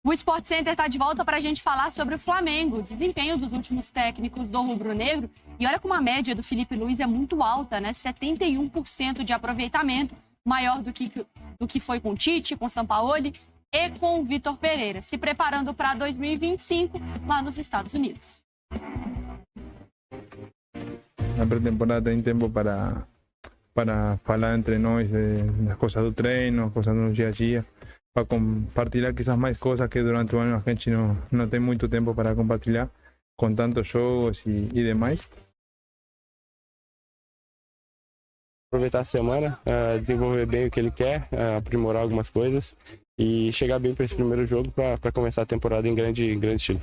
O Sport Center está de volta para a gente falar sobre o Flamengo, o desempenho dos últimos técnicos do rubro-negro. E olha como a média do Felipe Luiz é muito alta, né? 71% de aproveitamento, maior do que foi com o Tite, com o Sampaoli e com o Vitor Pereira, se preparando para 2025 lá nos Estados Unidos. Na pré-temporada tem tempo para falar entre nós das coisas do treino, coisas do dia a dia, para compartilhar quizás mais coisas que durante o ano a gente não tem muito tempo para compartilhar com tantos jogos e demais. Aproveitar a semana, desenvolver bem o que ele quer, aprimorar algumas coisas e chegar bem para esse primeiro jogo para começar a temporada em grande estilo.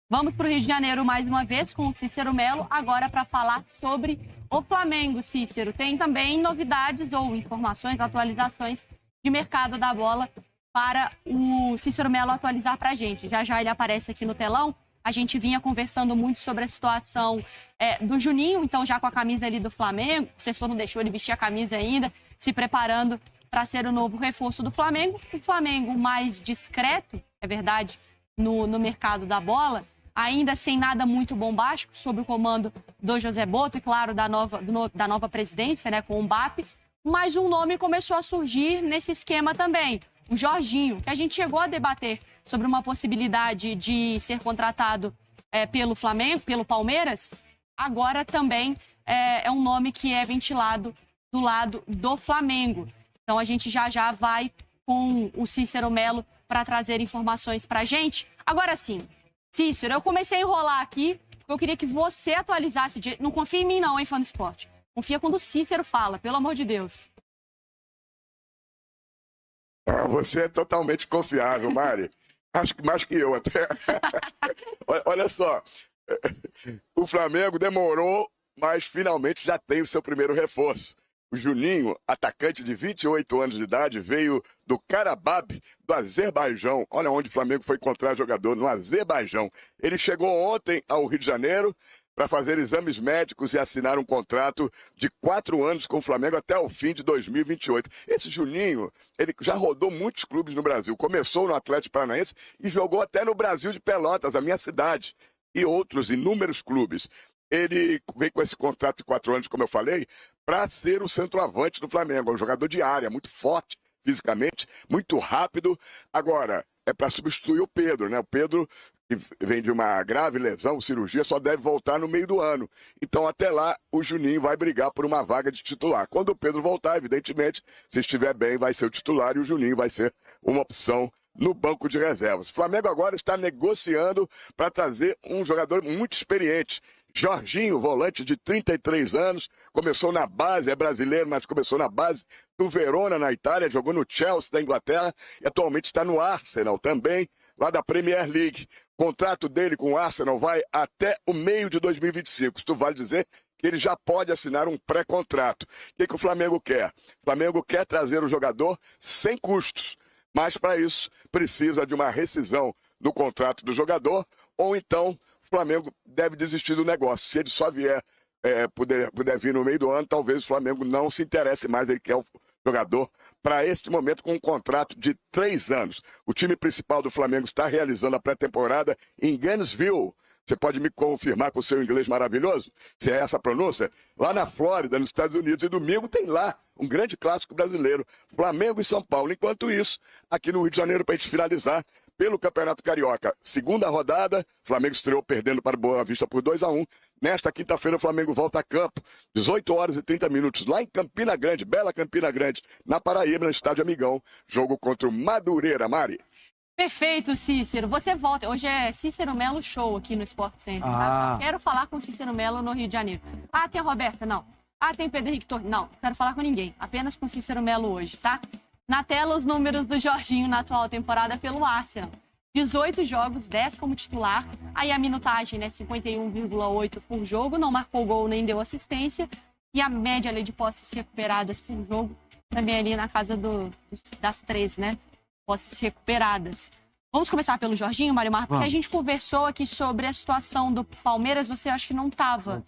Vamos para o Rio de Janeiro mais uma vez com o Cícero Melo, agora para falar sobre o Flamengo. Cícero, tem também novidades ou informações, atualizações de mercado da bola para o Cícero Melo atualizar para a gente. Já já ele aparece aqui no telão. A gente vinha conversando muito sobre a situação do Juninho, então já com a camisa ali do Flamengo. O assessor não deixou ele vestir a camisa ainda, se preparando para ser o novo reforço do Flamengo. O Flamengo mais discreto, é verdade, no mercado da bola, ainda sem nada muito bombástico, sob o comando do José Boto e, claro, da nova presidência, né, com o Mbappé. Mas um nome começou a surgir nesse esquema também, o Jorginho, que a gente chegou a debater sobre uma possibilidade de ser contratado pelo Flamengo, pelo Palmeiras. Agora também é um nome que é ventilado do lado do Flamengo. Então a gente já vai com o Cícero Melo para trazer informações para a gente. Agora sim, Cícero, eu comecei a enrolar aqui, porque eu queria que você atualizasse. Não confia em mim não, hein, fã do esporte. Confia quando o Cícero fala, pelo amor de Deus. Você é totalmente confiável, Mari. Acho que mais que eu até. Olha só, o Flamengo demorou, mas finalmente já tem o seu primeiro reforço. O Juninho, atacante de 28 anos de idade, veio do Karabakh, do Azerbaijão. Olha onde o Flamengo foi encontrar jogador, no Azerbaijão. Ele chegou ontem ao Rio de Janeiro para fazer exames médicos e assinar um contrato de 4 anos com o Flamengo até o fim de 2028. Esse Juninho, ele já rodou muitos clubes no Brasil. Começou no Atlético Paranaense e jogou até no Brasil de Pelotas, a minha cidade, e outros inúmeros clubes. Ele vem com esse contrato de 4 anos, como eu falei, para ser o centroavante do Flamengo. É um jogador de área, muito forte fisicamente, muito rápido. Agora, é para substituir o Pedro, né? O Pedro, que vem de uma grave lesão, cirurgia, só deve voltar no meio do ano. Então, até lá, o Juninho vai brigar por uma vaga de titular. Quando o Pedro voltar, evidentemente, se estiver bem, vai ser o titular e o Juninho vai ser uma opção no banco de reservas. O Flamengo agora está negociando para trazer um jogador muito experiente. Jorginho, volante de 33 anos, começou na base, é brasileiro, mas começou na base do Verona, na Itália, jogou no Chelsea, da Inglaterra, e atualmente está no Arsenal também, lá da Premier League. O contrato dele com o Arsenal vai até o meio de 2025. Isto vale dizer que ele já pode assinar um pré-contrato. O que o Flamengo quer? O Flamengo quer trazer o jogador sem custos, mas para isso precisa de uma rescisão no contrato do jogador, ou então o Flamengo deve desistir do negócio. Se ele só puder vir no meio do ano, talvez o Flamengo não se interesse mais. Ele quer o jogador para este momento com um contrato de 3 anos. O time principal do Flamengo está realizando a pré-temporada em Gainesville. Você pode me confirmar com o seu inglês maravilhoso, se é essa a pronúncia? Lá na Flórida, nos Estados Unidos. E domingo tem lá um grande clássico brasileiro, Flamengo e São Paulo. Enquanto isso, aqui no Rio de Janeiro, para a gente finalizar, pelo Campeonato Carioca, segunda rodada, Flamengo estreou perdendo para o Boa Vista por 2-1. Nesta quinta-feira, o Flamengo volta a campo, 18 horas e 30 minutos, lá em Campina Grande, bela Campina Grande, na Paraíba, no Estádio Amigão, jogo contra o Madureira, Mari. Perfeito, Cícero. Você volta. Hoje é Cícero Melo Show aqui no Sport Center, tá? Quero falar com o Cícero Melo no Rio de Janeiro. Ah, tem a Roberta? Não. Ah, tem Pedro Henrique Torres? Não, quero falar com ninguém. Apenas com o Cícero Melo hoje, tá? Na tela, os números do Jorginho na atual temporada pelo Arsenal. 18 jogos, 10 como titular. Aí a minutagem, né, 51,8 por jogo. Não marcou gol nem deu assistência. E a média ali, de posses recuperadas por jogo também ali na casa das 3, né? Posses recuperadas. Vamos começar pelo Jorginho, Mário Marcos, porque a gente conversou aqui sobre a situação do Palmeiras. Você acha que não estava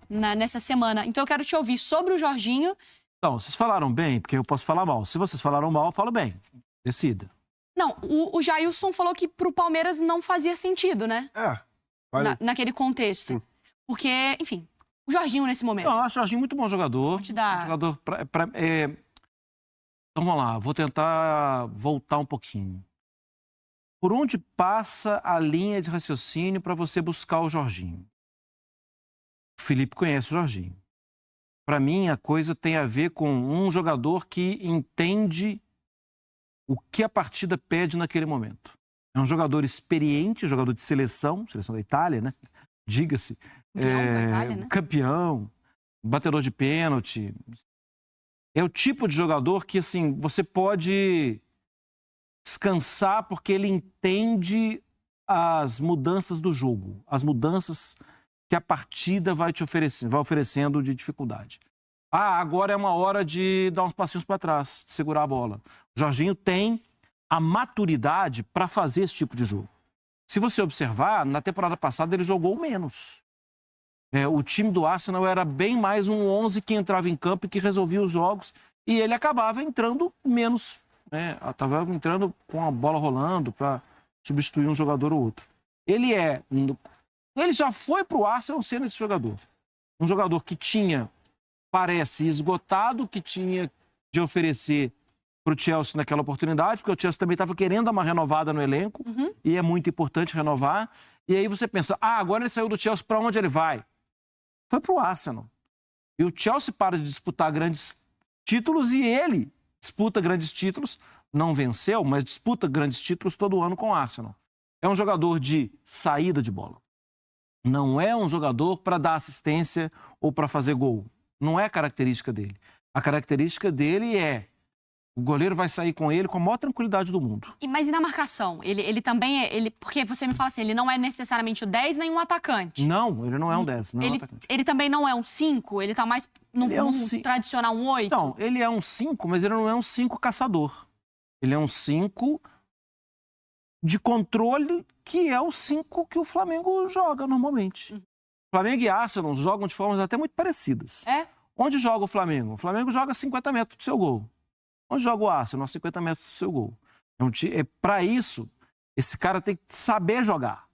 nessa semana. Então eu quero te ouvir sobre o Jorginho. Então, vocês falaram bem, porque eu posso falar mal. Se vocês falaram mal, eu falo bem. Decida. Não, o Jailson falou que pro Palmeiras não fazia sentido, né? Naquele contexto. Sim. Porque, enfim, o Jorginho nesse momento. Eu acho o Jorginho muito bom jogador. Vou te dar... Jogador Então vamos lá, vou tentar voltar um pouquinho. Por onde passa a linha de raciocínio para você buscar o Jorginho? O Felipe conhece o Jorginho. Para mim, a coisa tem a ver com um jogador que entende o que a partida pede naquele momento. É um jogador experiente, jogador de seleção da Itália, né? Diga-se. Campeão da Itália, né? Campeão, batedor de pênalti. É o tipo de jogador que, assim, você pode descansar porque ele entende as mudanças do jogo, as mudanças que a partida vai oferecendo de dificuldade. Agora é uma hora de dar uns passinhos para trás, de segurar a bola. O Jorginho tem a maturidade para fazer esse tipo de jogo. Se você observar, na temporada passada ele jogou menos. O time do Arsenal era bem mais um 11 que entrava em campo e que resolvia os jogos, e ele acabava entrando menos, né? Estava entrando com a bola rolando para substituir um jogador ou outro. Ele já foi para o Arsenal sendo esse jogador. Um jogador que parece esgotado, que tinha de oferecer para o Chelsea naquela oportunidade, porque o Chelsea também estava querendo uma renovada no elenco, e é muito importante renovar. E aí você pensa, agora ele saiu do Chelsea, para onde ele vai? Foi para o Arsenal. E o Chelsea para de disputar grandes títulos e ele disputa grandes títulos, não venceu, mas disputa grandes títulos todo ano com o Arsenal. É um jogador de saída de bola. Não é um jogador para dar assistência ou para fazer gol. Não é a característica dele. A característica dele é o goleiro vai sair com ele com a maior tranquilidade do mundo. Mas e na marcação? Ele também é... Porque você me fala assim, ele não é necessariamente o 10 nem um atacante. Não, ele não é um 10, não é um atacante. Ele também não é um 5? Ele tá mais no tradicional um 8? Não, ele é um 5, mas ele não é um 5 caçador. Ele é um 5 de controle, que é o 5 que o Flamengo joga normalmente. Flamengo e Arsenal jogam de formas até muito parecidas. Onde joga o Flamengo? O Flamengo joga a 50 metros do seu gol. Onde joga o Arsenal? A 50 metros do seu gol. Para isso, esse cara tem que saber jogar.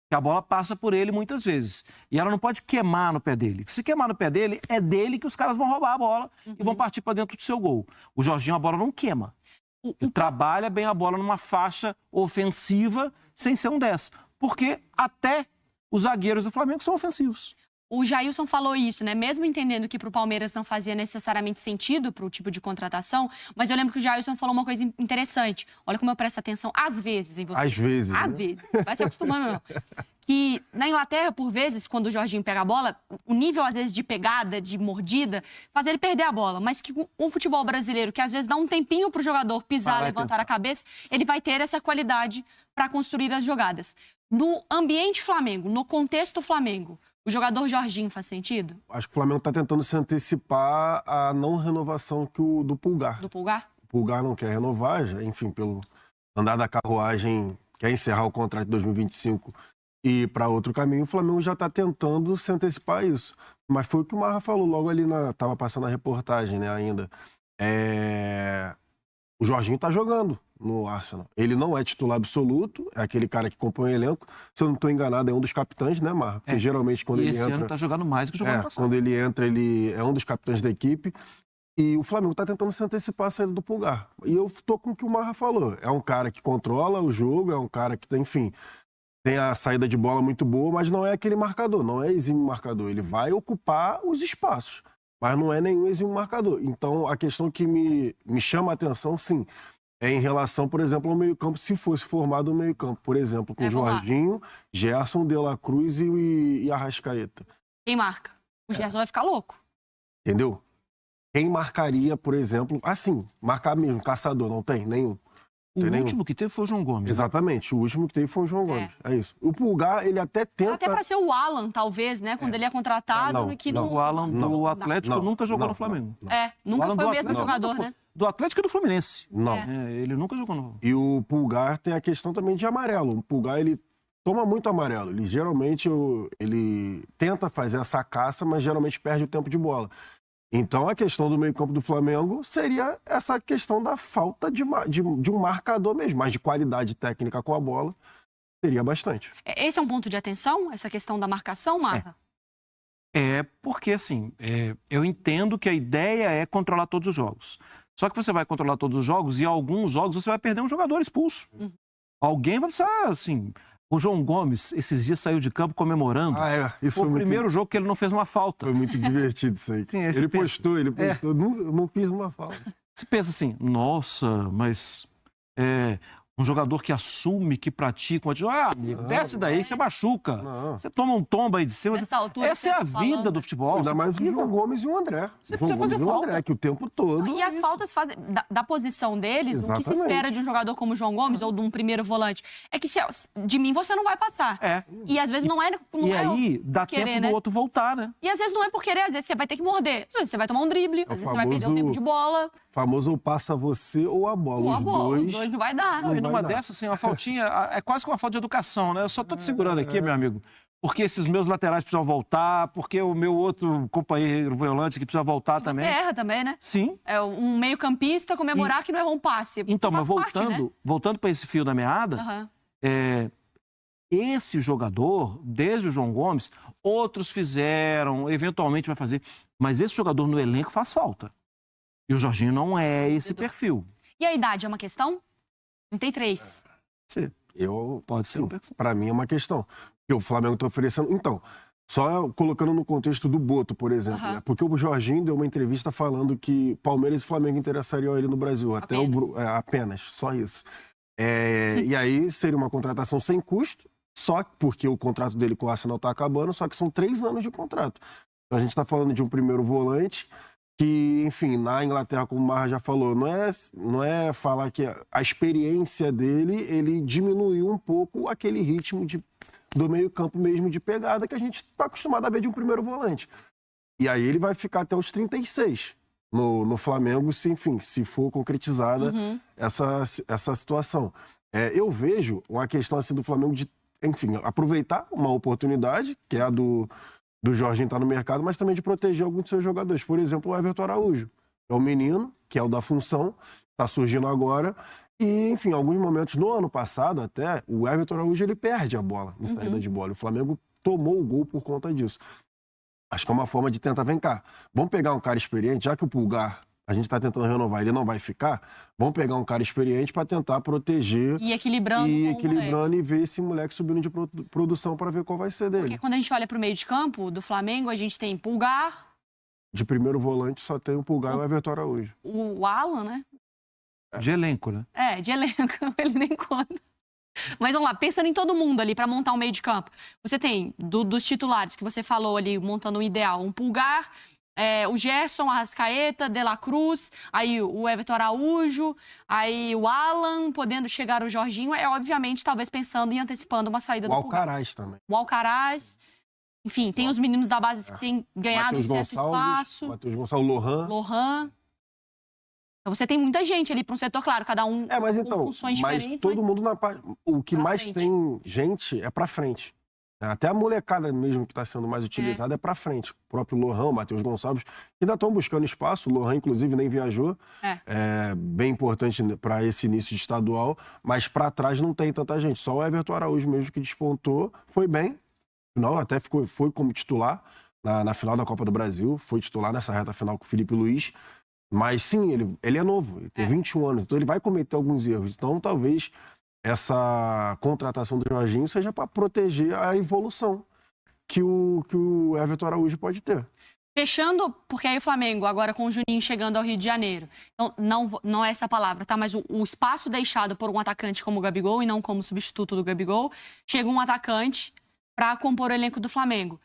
Que a bola passa por ele muitas vezes. E ela não pode queimar no pé dele. Se queimar no pé dele, é dele que os caras vão roubar a bola e vão partir para dentro do seu gol. O Jorginho, a bola não queima. Ele trabalha bem a bola numa faixa ofensiva sem ser um 10. Porque até os zagueiros do Flamengo são ofensivos. O Jailson falou isso, né? Mesmo entendendo que para o Palmeiras não fazia necessariamente sentido para o tipo de contratação, mas eu lembro que o Jailson falou uma coisa interessante. Olha como eu presto atenção às vezes em você. Às vezes. Às vezes. Não vai se acostumando, não. Que na Inglaterra, por vezes, quando o Jorginho pega a bola, o nível, às vezes, de pegada, de mordida, faz ele perder a bola. Mas que um futebol brasileiro, que às vezes dá um tempinho para o jogador pisar, levantar a cabeça, ele vai ter essa qualidade para construir as jogadas. No ambiente Flamengo, no contexto Flamengo, o jogador Jorginho faz sentido? Acho que o Flamengo está tentando se antecipar à não renovação do Pulgar. Do Pulgar? O Pulgar não quer renovar, enfim, pelo andar da carruagem, quer encerrar o contrato de 2025 e ir para outro caminho. O Flamengo já está tentando se antecipar a isso. Mas foi o que o Marra falou logo ali, estava passando a reportagem, né, ainda. O Jorginho está jogando no Arsenal. Ele não é titular absoluto, é aquele cara que compõe o elenco. Se eu não estou enganado, é um dos capitães, né, Marra? Porque geralmente quando ele entra... esse ano está jogando mais do que jogando passado. Quando ele entra, ele é um dos capitães da equipe. E o Flamengo está tentando se antecipar a saída do Pulgar. E eu estou com o que o Marra falou. É um cara que controla o jogo, é um cara que, enfim, tem a saída de bola muito boa, mas não é aquele marcador, não é exímio marcador. Ele vai ocupar os espaços, mas não é nenhum exímio marcador. Então, a questão que me chama a atenção, sim, é em relação, por exemplo, ao meio-campo, se fosse formado um meio-campo, por exemplo, com Jorginho, Gerson, De La Cruz e Arrascaeta. Quem marca? O Gerson vai ficar louco. Entendeu? Quem marcaria, por exemplo, assim, marcar mesmo, caçador, não tem nenhum. O último que teve foi o João Gomes. Exatamente, o último que teve foi o João Gomes. É isso. O Pulgar, ele até tenta... Até para ser o Alan, talvez, né? Quando ele é contratado. O Alan do Atlético nunca jogou no Flamengo. Nunca foi o mesmo jogador, né? Do Atlético e do Fluminense. Não. Ele nunca jogou no... E o Pulgar tem a questão também de amarelo. O Pulgar, ele toma muito amarelo. Ele geralmente ele tenta fazer essa caça, mas geralmente perde o tempo de bola. Então, a questão do meio-campo do Flamengo seria essa questão da falta de um marcador mesmo, mas de qualidade técnica com a bola, seria bastante. Esse é um ponto de atenção, essa questão da marcação, Marra? Porque, assim, eu entendo que a ideia é controlar todos os jogos. Só que você vai controlar todos os jogos e alguns jogos você vai perder um jogador expulso. Alguém vai precisar, assim... O João Gomes, esses dias, saiu de campo comemorando. Isso foi o primeiro jogo que ele não fez uma falta. Foi muito divertido isso aí. Sim, ele postou, não fiz uma falta. Você pensa assim, nossa, mas um jogador que assume, que pratica, amigo, desce daí, você machuca. Você toma um tombo aí de cima. Essa é a vida do futebol. Ainda mais o João Gomes e o André. Você precisa fazer falta. Que o tempo todo... E as faltas fazem, da posição deles, o que se espera de um jogador como o João Gomes ou de um primeiro volante, é que de mim você não vai passar. E às vezes não é aí dá querer, tempo do outro voltar, né? E às vezes não é por querer, às vezes você vai ter que morder. Às vezes você vai tomar um drible, às vezes você vai perder um tempo de bola. Famoso ou passa você ou a bola. Os dois não vai dar. E numa dessas, assim, uma faltinha, é quase que uma falta de educação, né? Eu só tô te segurando aqui, meu amigo, porque esses meus laterais precisam voltar, porque o meu outro companheiro volante que precisa voltar também. Você erra também, né? Sim. É um meio-campista comemorar que não errou um passe. Então, mas voltando, voltando para esse fio da meada, esse jogador, desde o João Gomes, outros fizeram, eventualmente vai fazer, mas esse jogador no elenco faz falta. E o Jorginho não é esse perfil. E a idade é uma questão? 33. Sim. Pode ser. Para mim é uma questão. Porque o Flamengo está oferecendo... Então, só colocando no contexto do Boto, por exemplo. Né? Porque o Jorginho deu uma entrevista falando que Palmeiras e Flamengo interessariam ele no Brasil. Apenas, só isso. E aí seria uma contratação sem custo, só porque o contrato dele com o Arsenal está acabando, só que são 3 anos de contrato. Então a gente está falando de um primeiro volante que, enfim, na Inglaterra, como o Marra já falou, não é falar que a experiência dele, ele diminuiu um pouco aquele ritmo do meio-campo mesmo de pegada que a gente está acostumado a ver de um primeiro volante. E aí ele vai ficar até os 36 no Flamengo, se for concretizada essa situação. Eu vejo uma questão assim do Flamengo de, enfim, aproveitar uma oportunidade, que é a do Jorginho estar no mercado, mas também de proteger alguns dos seus jogadores. Por exemplo, o Everton Araújo. É um menino, que é o da função, está surgindo agora. E, enfim, em alguns momentos, no ano passado até, o Everton Araújo ele perde a bola em saída de bola. O Flamengo tomou o gol por conta disso. Acho que é uma forma de tentar, vem cá, vamos pegar um cara experiente, já que o Pulgar, a gente está tentando renovar, ele não vai ficar, vamos pegar um cara experiente para tentar proteger e equilibrando e ver esse moleque subindo de produção para ver qual vai ser dele. Porque quando a gente olha para o meio de campo do Flamengo, a gente tem Pulgar. De primeiro volante só tem o Pulgar e o Everton Araújo. O Alan, né? De elenco, né? De elenco, ele nem conta. Mas vamos lá, pensando em todo mundo ali para montar um meio de campo. Você tem, dos titulares que você falou ali, montando um ideal, um Pulgar, o Gerson, Arrascaeta, De La Cruz, aí o Everton Araújo, aí o Alan, podendo chegar o Jorginho, obviamente, talvez pensando em antecipando uma saída do Pulgar. O Alcaraz também. O Alcaraz. Enfim, tem os meninos da base que têm ganhado um certo espaço. Matheus Gonçalves, Lohan. Então você tem muita gente ali para um setor, claro, cada um com funções diferentes. Mas todo mundo na parte... O que mais tem gente é para frente. Até a molecada mesmo que está sendo mais utilizada é para frente. O próprio Lohan, o Matheus Gonçalves, ainda estão buscando espaço. O Lohan, inclusive, nem viajou. É bem importante para esse início de estadual. Mas para trás não tem tanta gente. Só o Everton Araújo mesmo que despontou. Foi bem. Não, até foi como titular na final da Copa do Brasil. Foi titular nessa reta final com o Felipe Luiz. Mas sim, ele é novo. Ele tem 21 anos. Então ele vai cometer alguns erros. Então talvez essa contratação do Jorginho seja para proteger a evolução que o Everton Araújo pode ter. Fechando, porque aí o Flamengo, agora com o Juninho chegando ao Rio de Janeiro, então, não é essa palavra, tá? Mas o espaço deixado por um atacante como o Gabigol e não como substituto do Gabigol, chega um atacante para compor o elenco do Flamengo.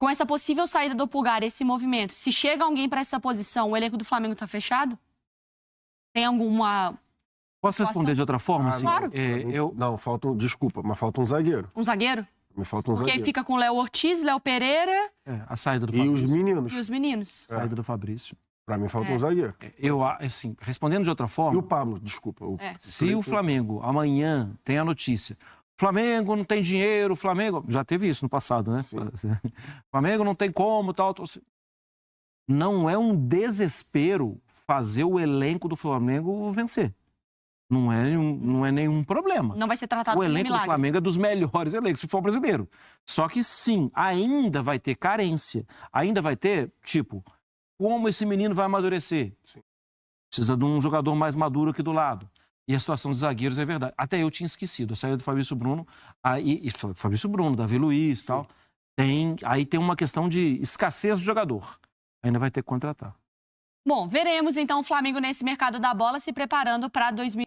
Com essa possível saída do Pulgar, esse movimento, se chega alguém para essa posição, o elenco do Flamengo está fechado? Tem alguma... Posso responder de outra forma? Assim? Claro. Não, desculpa, mas falta um zagueiro. Um zagueiro? Me falta um Porque zagueiro. aí fica com Léo Ortiz, Léo Pereira... a saída do Fabrício. E os meninos. Saída do Fabrício. Para mim falta um zagueiro. Assim, respondendo de outra forma... E o Pablo, desculpa. Se o Flamengo amanhã tem a notícia... Flamengo não tem dinheiro, Flamengo... Já teve isso no passado, né? Sim. Flamengo não tem como, tal... não é um desespero fazer o elenco do Flamengo vencer. Não é nenhum problema. Não vai ser tratado O como um elenco do milagre. Flamengo é dos melhores elencos do futebol brasileiro. Só que sim, ainda vai ter carência. Ainda vai ter, tipo, como esse menino vai amadurecer? Sim. Precisa de um jogador mais maduro aqui do lado. E a situação dos zagueiros é verdade. Até eu tinha esquecido. A saída do Fabrício Bruno, Fabrício Bruno, Davi Luiz e tal. Aí tem uma questão de escassez de jogador. Ainda vai ter que contratar. Bom, veremos então o Flamengo nesse mercado da bola se preparando para 2020.